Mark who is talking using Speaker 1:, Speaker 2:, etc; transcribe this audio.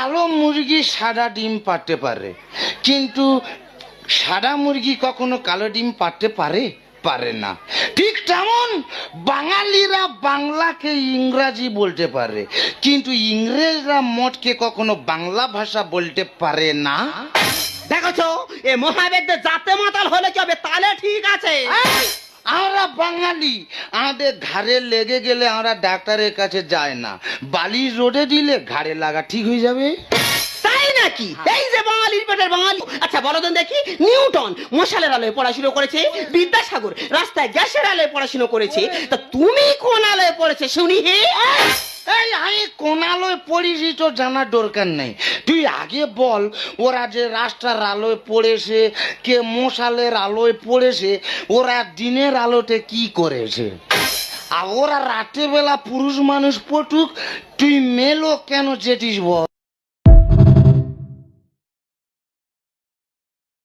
Speaker 1: কালো মুরগি সাদা ডিম পারতে পারে, কিন্তু সাদা মুরগি কখনো কালো ডিম পারতে পারে? পারে না। ঠিক তেমন বাঙালিরা বাংলাকে ইংরাজি বলতে পারে, কিন্তু ইংরেজরা মঠকে কখনো বাংলা ভাষা বলতে পারে না।
Speaker 2: দেখছো এ মহাবেদ্য জাতে মাতাল হলে কি হবে? তাহলে ঠিক আছে।
Speaker 1: আমরা বাঙালি, আমাদের ঘাড়ে লেগে গেলে আমরা ডাক্তারের কাছে যাই না, বালি রোডে দিলে ঘাড়ে লাগা ঠিক হয়ে যাবে।
Speaker 2: তাই নাকি? এই যে বাঙালির পেটের বাঙালি। আচ্ছা বলো তো দেখি, নিউটন মশালের আলোয় পড়াশুনো করেছে, বিদ্যাসাগর রাস্তায় গ্যাসের আলোয় পড়াশুনো করেছে, তা তুমি কোন আলোয় পড়েছে শুনি? হে
Speaker 1: এই আমি কোন আলোয় পড়েছি তো জানার দরকার নেই, তুই আগে বল ওরা যে রাস্তার আলোয় পড়েছে, কে মশালের আলোয় পড়েছে, ওরা দিনের আলোতে কি করেছে? আর ওরা রাতের বেলা পুরুষ মানুষ পটুক, তুই মেলো কেন যেটিস বল?